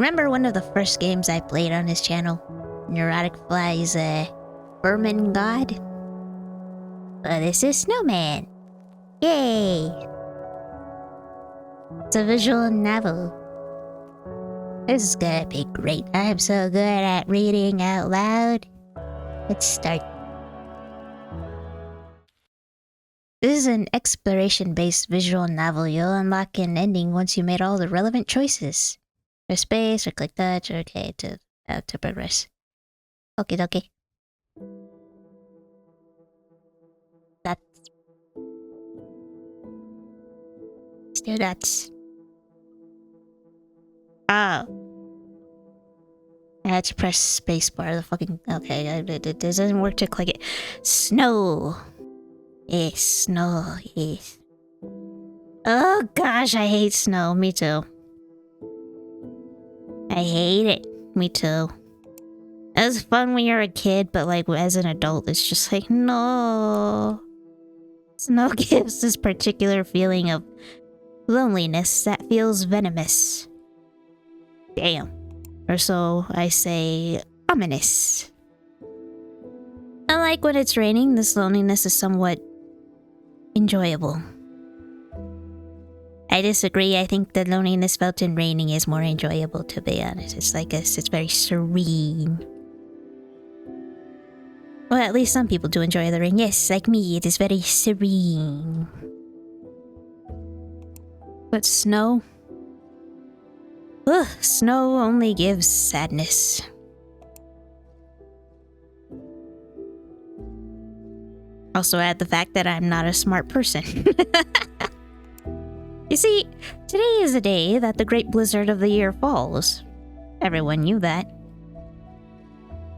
Remember one of the first games I played on his channel? Neuroticfly's Vermin God? Well, this is Snowman. Yay! It's a visual novel. This is gonna be great. I'm so good at reading out loud. Let's start. This is an exploration-based visual novel. You'll unlock an ending once you made all the relevant choices. Press space or click touch. Okay, to progress. Okie dokie. Still nuts. Oh. I had to press spacebar. The fucking... Okay, it doesn't work to click it. Snow. Yes, snow. Yes. Oh gosh, I hate snow. Me too. I hate it. Me too. It was fun when you're a kid, but like as an adult, it's just like, no. Snow gives this particular feeling of loneliness that feels venomous. Damn. Or so I say, ominous. Unlike when it's raining, this loneliness is somewhat enjoyable. I disagree. I think the loneliness felt in raining is more enjoyable, to be honest. It's like it's very serene. Well, at least some people do enjoy the rain. Yes, like me, it is very serene. But snow? Ugh, snow only gives sadness. Also add the fact that I'm not a smart person. You see, today is the day that the great blizzard of the year falls. Everyone knew that.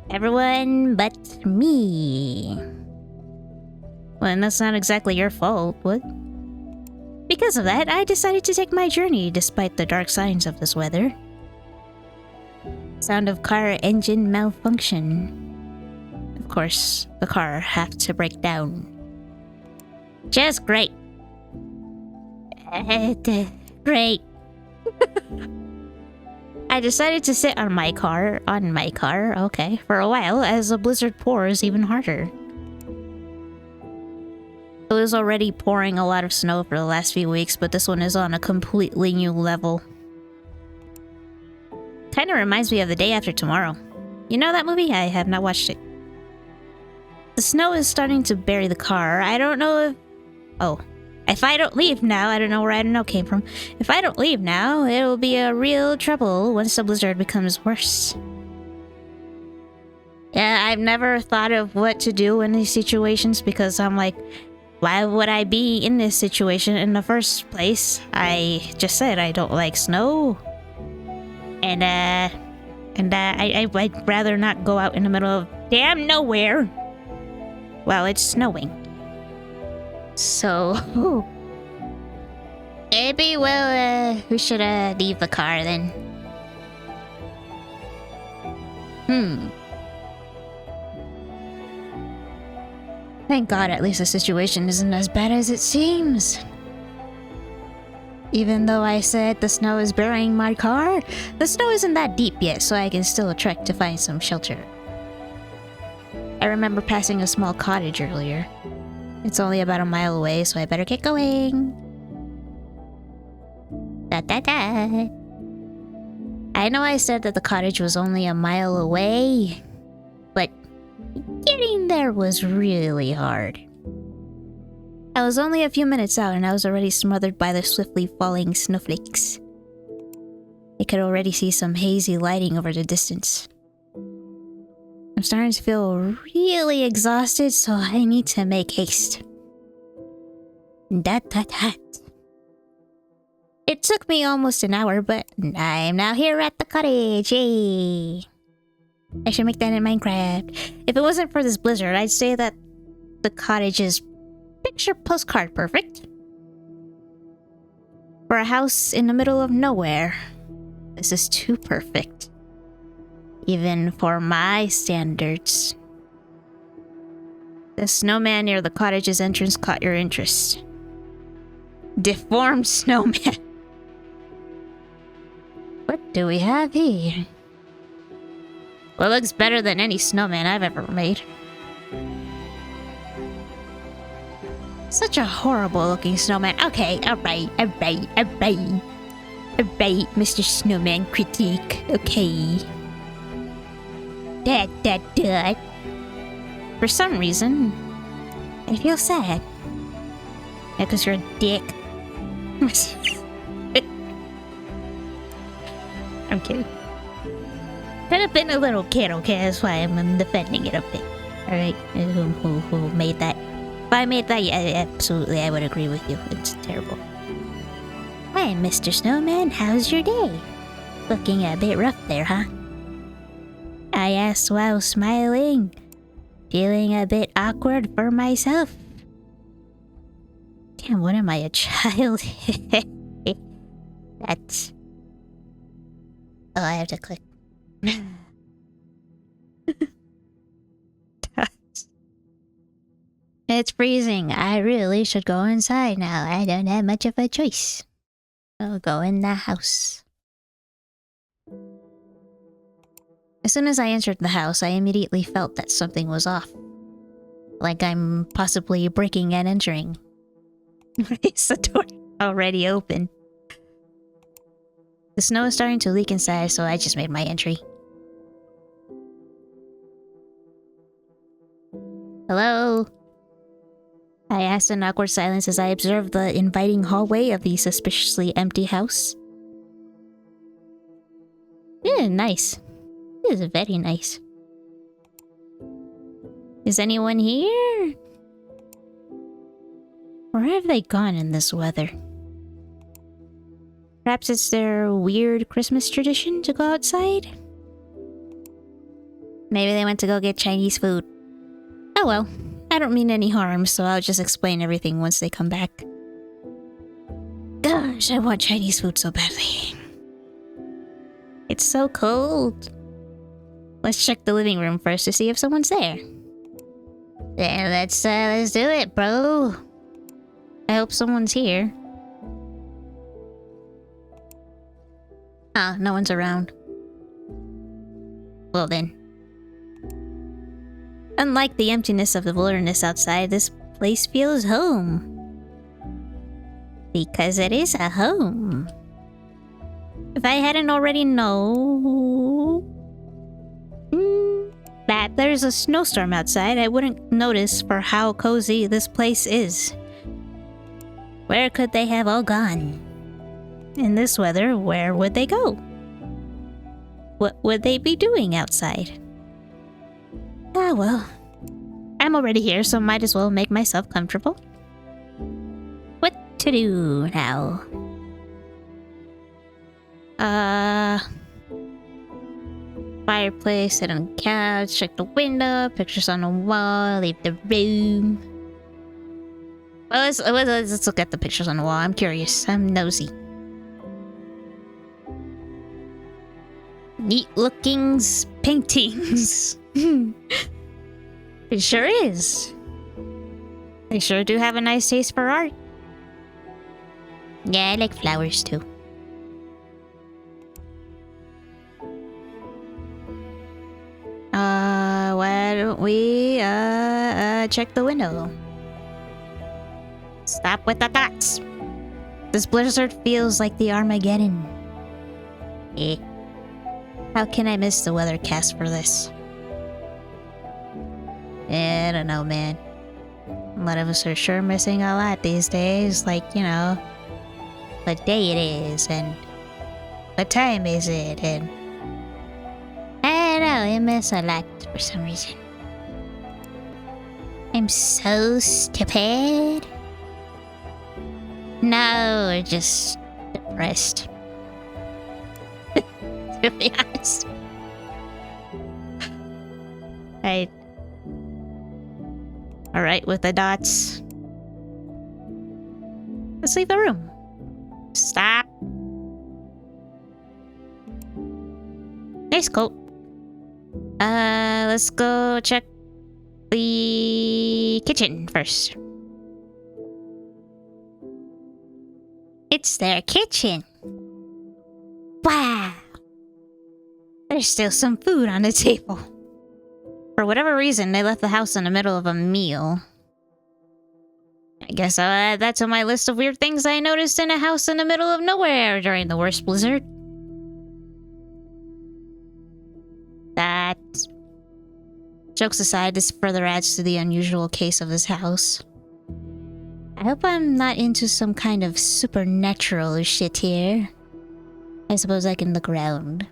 Everyone but me. Well, and that's not exactly your fault, what? Because of that, I decided to take my journey despite the dark signs of this weather. Sound of car engine malfunction. Of course, the car had to break down. Just great. Great. I decided to sit on my car, okay, for a while as the blizzard pours even harder. It was already pouring a lot of snow for the last few weeks, but this one is on a completely new level. Kinda reminds me of The Day After Tomorrow. You know that movie? I have not watched it. The snow is starting to bury the car. I don't know if... Oh. If I don't leave now, I don't know where I don't know came from. If I don't leave now, it will be a real trouble once the blizzard becomes worse. Yeah, I've never thought of what to do in these situations because I'm like, why would I be in this situation in the first place? I just said I don't like snow. And I'd rather not go out in the middle of damn nowhere while it's snowing. So, maybe we should leave the car then. Thank God at least the situation isn't as bad as it seems. Even though I said the snow is burying my car, the snow isn't that deep yet, so I can still trek to find some shelter. I remember passing a small cottage earlier. It's only about a mile away, so I better get going. Da-da-da. I know I said that the cottage was only a mile away, but getting there was really hard. I was only a few minutes out and I was already smothered by the swiftly falling snowflakes. I could already see some hazy lighting over the distance. I'm starting to feel really exhausted, so I need to make haste. Dat. It took me almost an hour, but I'm now here at the cottage. Yay! I should make that in Minecraft. If it wasn't for this blizzard, I'd say that the cottage is picture postcard perfect. For a house in the middle of nowhere, this is too perfect. Even for my standards. The snowman near the cottage's entrance caught your interest. Deformed snowman. What do we have here? Well, it looks better than any snowman I've ever made. Such a horrible looking snowman. Okay, alright, Mr. Snowman critique. Okay. Dad. For some reason, I feel sad. Yeah, because you're a dick. I'm kidding. Could have been a little kid, okay? That's why I'm defending it a bit. Alright, who made that? If I made that, yeah, absolutely, I would agree with you. It's terrible. Hi, Mr. Snowman, how's your day? Looking a bit rough there, huh? I asked while smiling, feeling a bit awkward for myself. Damn, what am I, a child? That's... Oh, I have to click. It's freezing. I really should go inside now. I don't have much of a choice. I'll go in the house. As soon as I entered the house, I immediately felt that something was off. Like I'm possibly breaking and entering. Is the door already open? The snow is starting to leak inside, so I just made my entry. Hello? I asked in awkward silence as I observed the inviting hallway of the suspiciously empty house. Yeah, nice. This is very nice. Is anyone here? Where have they gone in this weather? Perhaps it's their weird Christmas tradition to go outside? Maybe they went to go get Chinese food. Oh well, I don't mean any harm, so I'll just explain everything once they come back. Gosh, I want Chinese food so badly. It's so cold. Let's check the living room first to see if someone's there. Yeah, let's do it, bro. I hope someone's here. Ah, no one's around. Well then. Unlike the emptiness of the wilderness outside, this place feels home. Because it is a home. If I hadn't already known that there's a snowstorm outside, I wouldn't notice for how cozy this place is. Where could they have all gone? In this weather, where would they go? What would they be doing outside? Ah, well. I'm already here, so might as well make myself comfortable. What to do now? Fireplace, sit on the couch, check the window, pictures on the wall, leave the room. Well, let's look at the pictures on the wall. I'm curious. I'm nosy. Neat looking paintings. It sure is. They sure do have a nice taste for art. Yeah, I like flowers too. Why don't we, check the window? Stop with the dots! This blizzard feels like the Armageddon. Eh. How can I miss the weathercast for this? I don't know, man. A lot of us are sure missing a lot these days. Like, you know, what day it is, and what time is it, and... I don't know, I miss a lot for some reason. I'm so stupid. No, we're just depressed. To be honest. Alright with the dots. Let's leave the room. Stop. Nice coat. Let's go check the kitchen first. It's their kitchen. Wow. There's still some food on the table. For whatever reason, they left the house in the middle of a meal. I guess I'll add that to my list of weird things I noticed in a house in the middle of nowhere during the worst blizzard. That... Jokes aside, this further adds to the unusual case of this house. I hope I'm not into some kind of supernatural shit here. I suppose I can look around.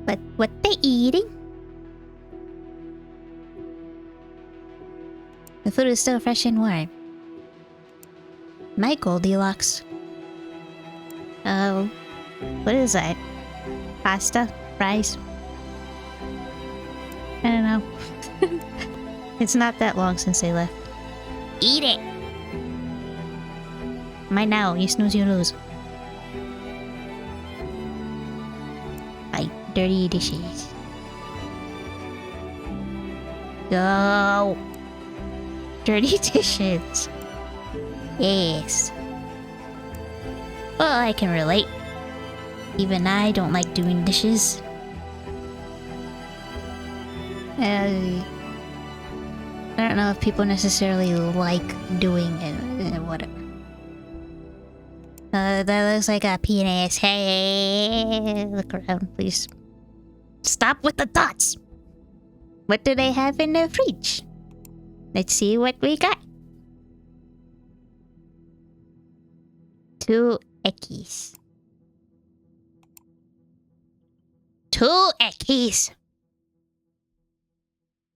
But what they eating? The food is still fresh and warm. My Goldilocks. Oh, what is that? Pasta? Fries? I don't know. It's not that long since they left. Eat it! Might now, you snooze, you lose. My dirty dishes. Go! Dirty dishes. Yes. Well, I can relate. Even I don't like doing dishes. I don't know if people necessarily like doing it. Whatever. That looks like a penis. Hey, look around, please. Stop with the dots! What do they have in the fridge? Let's see what we got. 2 eckies. 2 eckies!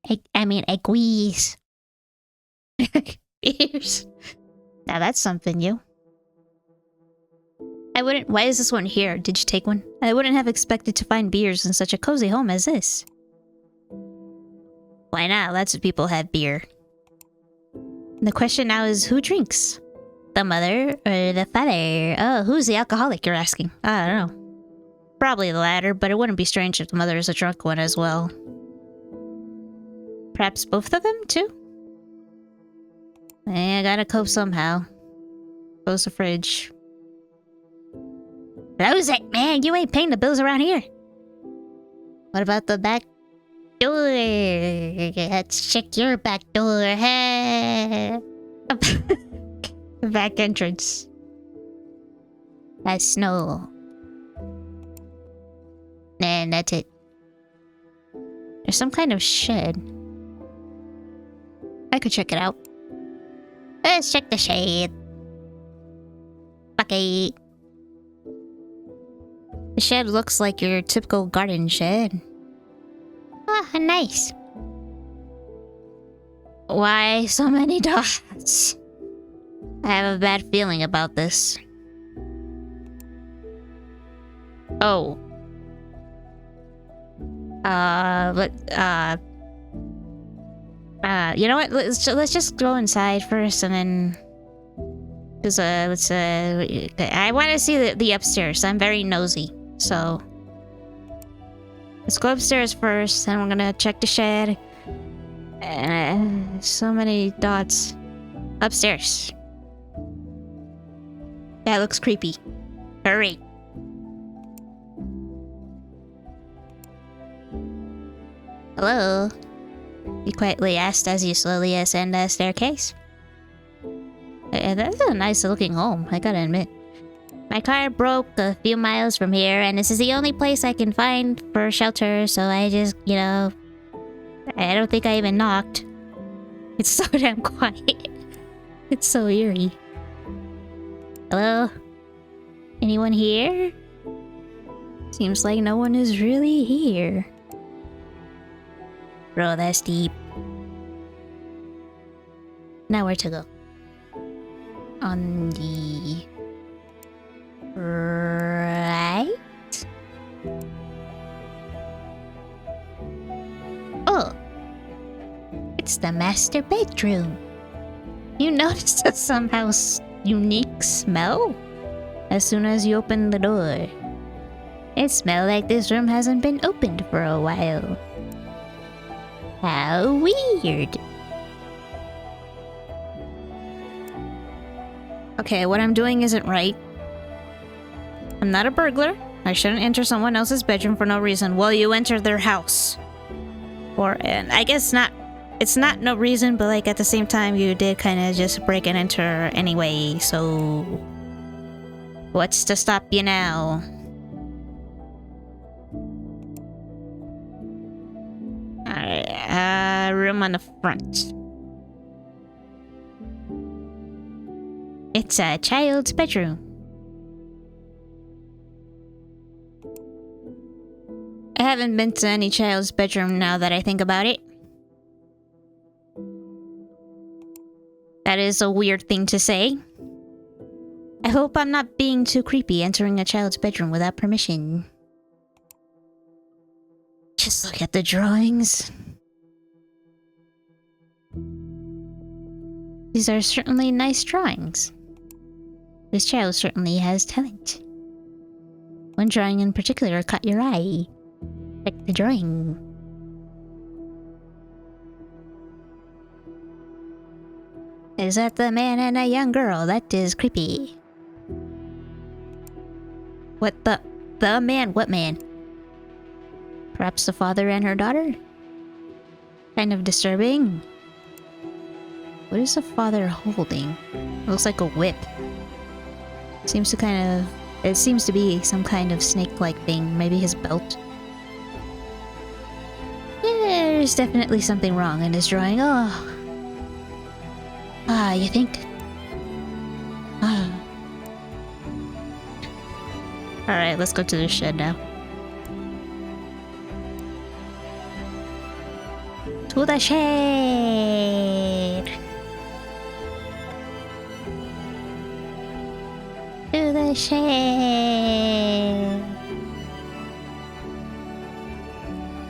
Eggies. Beers. Now that's something new. I wouldn't... Why is this one here? Did you take one? I wouldn't have expected to find beers in such a cozy home as this. Why not? Lots of people have beer. The question now is, who drinks? The mother or the father? Oh, who's the alcoholic, you're asking? I don't know. Probably the latter, but it wouldn't be strange if the mother is a drunk one as well. Perhaps both of them, too? I gotta cope somehow. Close the fridge. Close it, man! You ain't paying the bills around here! What about the back door? Let's check your back door. Hey! The back entrance. Has snow. And that's it. There's some kind of shed. I could check it out. Let's check the shed. Okay. The shed looks like your typical garden shed. Ah, nice. Why so many dots? I have a bad feeling about this. Oh. You know what? Let's just go inside first, and then, cause I want to see the upstairs. I'm very nosy, so let's go upstairs first, and we're gonna check the shed. So many dots. Upstairs. That looks creepy. Hurry. Hello? You quietly asked as you slowly ascend the staircase. That's a nice looking home, I gotta admit. My car broke a few miles from here, and this is the only place I can find for shelter, so I just, you know... I don't think I even knocked. It's so damn quiet. It's so eerie. Hello? Anyone here? Seems like no one is really here. Bro, that's deep. Now where to go? On the... right? Oh! It's the master bedroom. You noticed a somehow unique smell? As soon as you open the door. It smells like this room hasn't been opened for a while. How weird. Okay, what I'm doing isn't right. I'm not a burglar. I shouldn't enter someone else's bedroom for no reason. Well, you entered their house. And I guess not. It's not no reason, but like at the same time, you did kind of just break and enter anyway. So, what's to stop you now? Alright, room on the front. It's a child's bedroom. I haven't been to any child's bedroom now that I think about it. That is a weird thing to say. I hope I'm not being too creepy entering a child's bedroom without permission. Just look at the drawings. These are certainly nice drawings. This child certainly has talent. One drawing in particular caught your eye. Check the drawing. Is that the man and a young girl? That is creepy. What the man? What man? Perhaps the father and her daughter? Kind of disturbing. What is the father holding? It looks like a whip. It seems to be some kind of snake-like thing. Maybe his belt. There's definitely something wrong in this drawing. Oh. You think? Alright, let's go to the shed now. To the shed! To the shed!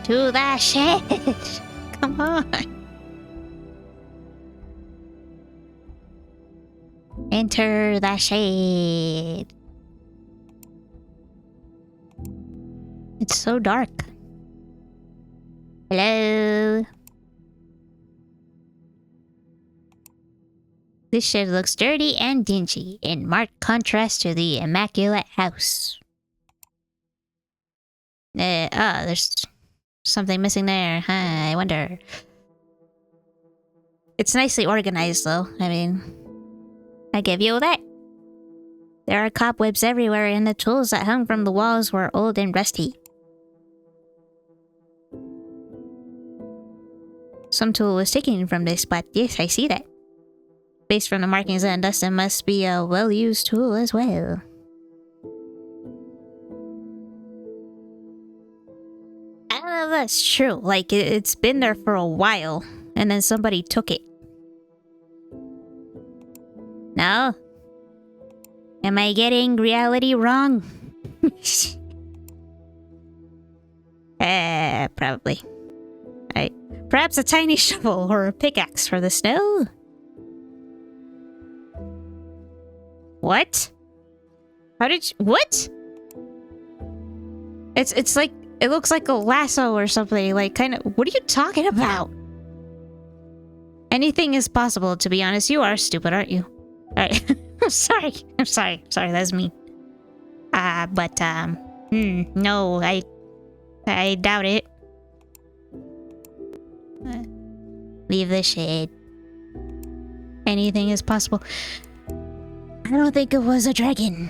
To the shed! Come on! Enter the shade. It's so dark. Hello? This shed looks dirty and dingy, in marked contrast to the immaculate house. There's something missing there. Huh, I wonder. It's nicely organized, though. I mean, I give you that. There are cobwebs everywhere, and the tools that hung from the walls were old and rusty. Some tool was taken from this spot. Yes, I see that. Based from the markings and dust, it must be a well-used tool as well. I don't know if that's true. Like, it's been there for a while, and then somebody took it. No? Am I getting reality wrong? Probably. Perhaps a tiny shovel or a pickaxe for the snow? What? How did you— what? It's like— it looks like a lasso or something, like kind of— what are you talking about? Anything is possible, to be honest. You are stupid, aren't you? Alright. I'm sorry, that's me. No, I doubt it. Leave the shade. Anything is possible. I don't think it was a dragon.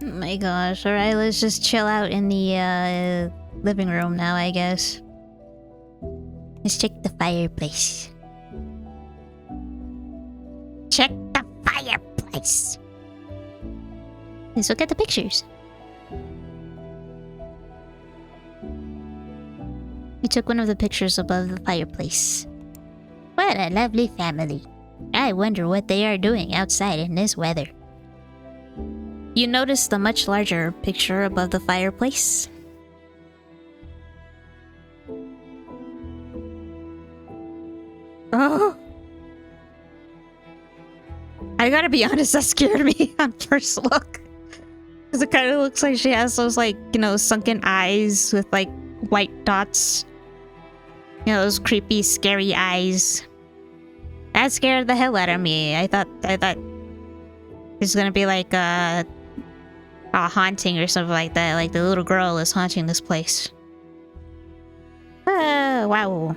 Oh my gosh. Alright, let's just chill out in the living room now, I guess. Let's check the fireplace. Check the fireplace. Let's look at the pictures. We took one of the pictures above the fireplace. What a lovely family. I wonder what they are doing outside in this weather. You notice the much larger picture above the fireplace? Oh! I gotta be honest, that scared me on first look. Because it kind of looks like she has those, like, you know, sunken eyes with, like, white dots. You know, those creepy, scary eyes. That scared the hell out of me. I thought it's gonna be like, A haunting or something like that. Like the little girl is haunting this place. Wow.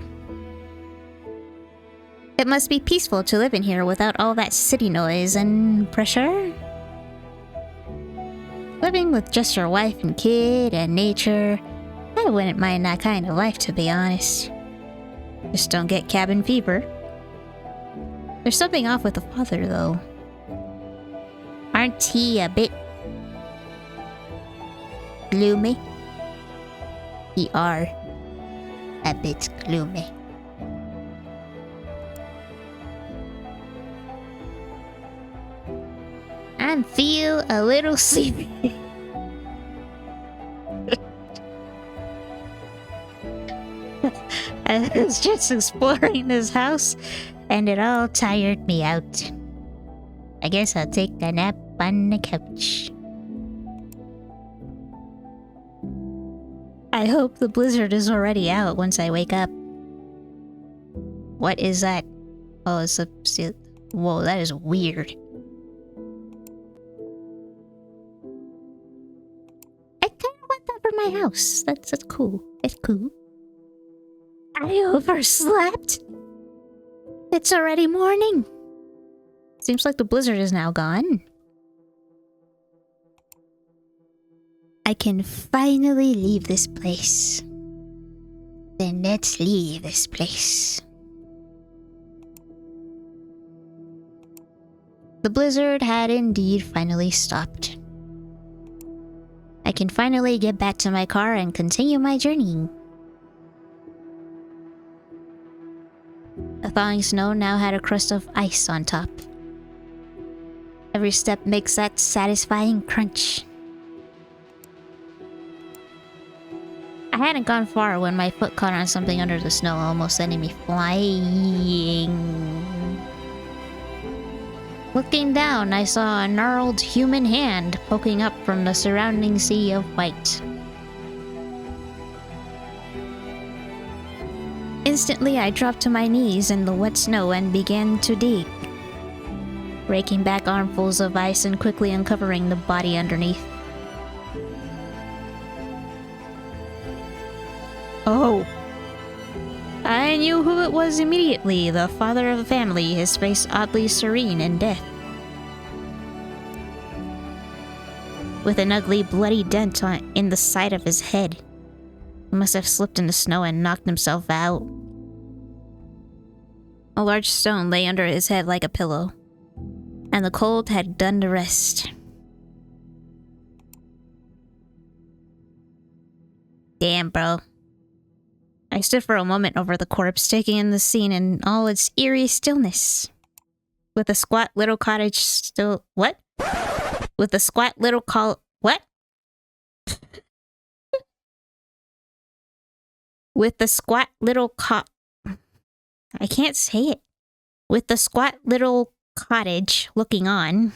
It must be peaceful to live in here without all that city noise and pressure. Living with just your wife and kid and nature, I wouldn't mind that kind of life, to be honest. Just don't get cabin fever. There's something off with the father, though. Aren't he a bit gloomy? He are a bit gloomy. I feel a little sleepy. I was just exploring this house and it all tired me out. I guess I'll take a nap on the couch. I hope the blizzard is already out once I wake up. What is that? Oh, it's a... Whoa, that is weird. I kind of want that for my house. That's cool. It's cool. I overslept. It's already morning. Seems like the blizzard is now gone. I can finally leave this place. Then let's leave this place. The blizzard had indeed finally stopped. I can finally get back to my car and continue my journey. The thawing snow now had a crust of ice on top. Every step makes that satisfying crunch. I hadn't gone far when my foot caught on something under the snow, almost sending me flying. Looking down, I saw a gnarled human hand poking up from the surrounding sea of white. Instantly, I dropped to my knees in the wet snow and began to dig, raking back armfuls of ice and quickly uncovering the body underneath. Oh. I knew who it was immediately, the father of the family, his face oddly serene in death. With an ugly, bloody dent in the side of his head. He must have slipped in the snow and knocked himself out. A large stone lay under his head like a pillow, and the cold had done the rest. Damn, bro. I stood for a moment over the corpse, taking in the scene in all its eerie stillness. With the squat little cottage still... What? With the squat little What? With the squat little I can't say it. With the squat little cottage looking on.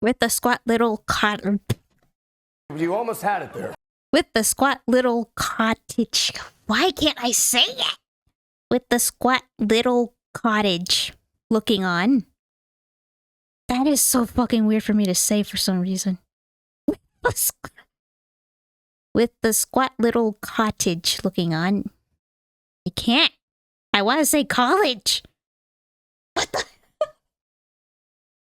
With the squat little You almost had it there. With the squat little cottage. Why can't I say it? With the squat little cottage looking on. That is so fucking weird for me to say for some reason. With the squat little cottage looking on. I can't. I want to say college. What the?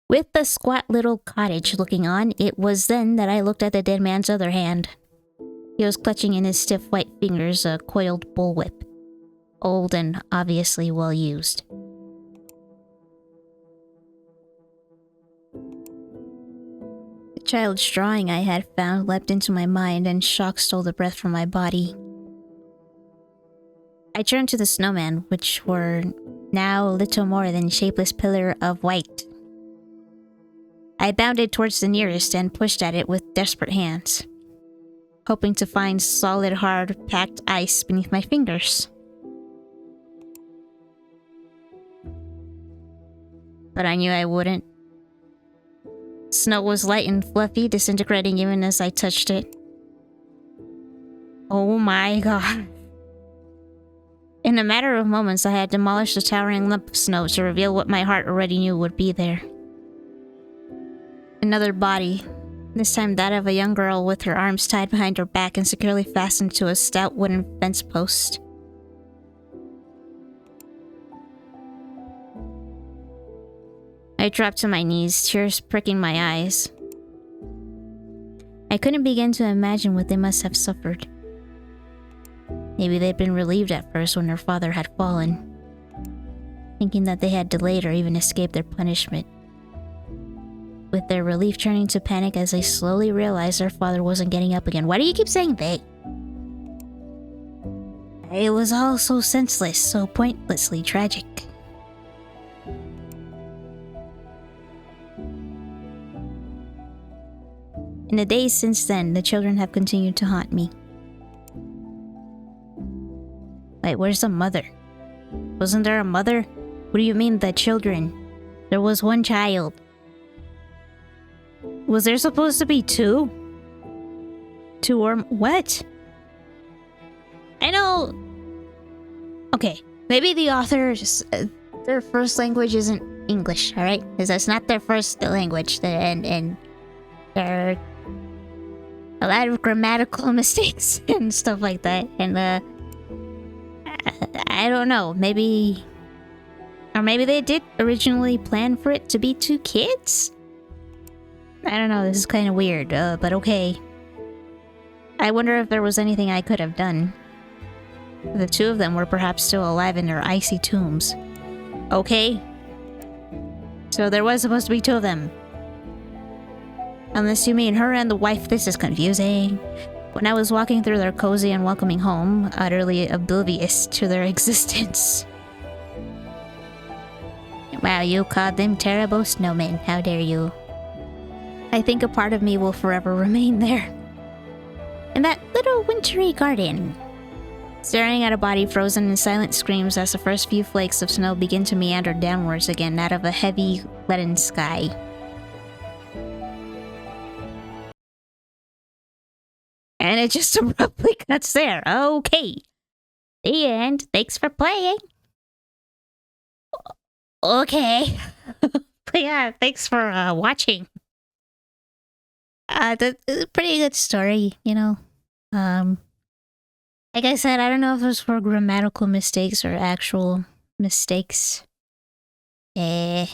With the squat little cottage looking on, it was then that I looked at the dead man's other hand. He was clutching in his stiff white fingers a coiled bullwhip. Old and obviously well used. The child's drawing I had found leapt into my mind and shock stole the breath from my body. I turned to the snowman, which were now little more than shapeless pillar of white. I bounded towards the nearest and pushed at it with desperate hands, hoping to find solid, hard, packed ice beneath my fingers. But I knew I wouldn't. Snow was light and fluffy, disintegrating even as I touched it. Oh my god. In a matter of moments, I had demolished the towering lump of snow to reveal what my heart already knew would be there. Another body. This time that of a young girl with her arms tied behind her back and securely fastened to a stout wooden fence post. I dropped to my knees, tears pricking my eyes. I couldn't begin to imagine what they must have suffered. Maybe they'd been relieved at first when their father had fallen, thinking that they had delayed or even escaped their punishment, with their relief turning to panic as they slowly realized their father wasn't getting up again. Why do you keep saying they? It was all so senseless, so pointlessly tragic. In the days since then, the children have continued to haunt me. Wait, where's the mother? Wasn't there a mother? What do you mean, the children? There was one child. Was there supposed to be two? Two or... what? I know... Okay, maybe the authors... their first language isn't English, alright? Because that's not their first language. And there are a lot of grammatical mistakes and stuff like that. And, I don't know, maybe... or maybe they did originally plan for it to be two kids? I don't know, this is kind of weird, but okay. I wonder if there was anything I could have done. The two of them were perhaps still alive in their icy tombs. Okay. So there was supposed to be two of them. Unless you mean her and the wife, this is confusing. When I was walking through their cozy and welcoming home, utterly oblivious to their existence. Wow, you called them terrible snowmen. How dare you? I think a part of me will forever remain there. In that little wintry garden. Staring at a body frozen in silent screams as the first few flakes of snow begin to meander downwards again out of a heavy, leaden sky. And it just abruptly cuts there. Okay. The end. Thanks for playing. Okay. But yeah, thanks for watching. That's a pretty good story, you know. Like I said, I don't know if those were grammatical mistakes or actual mistakes. You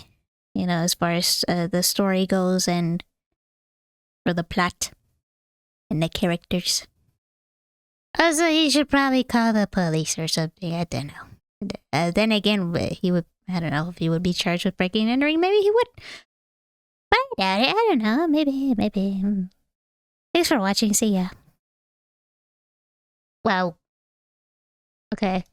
know, as far as the story goes and for the plot and the characters. Also, he should probably call the police or something. I don't know. Then again, he would, I don't know if he would be charged with breaking and entering. Maybe he would. But I doubt it. I don't know. Maybe. Thanks for watching. See ya. Wow. Okay.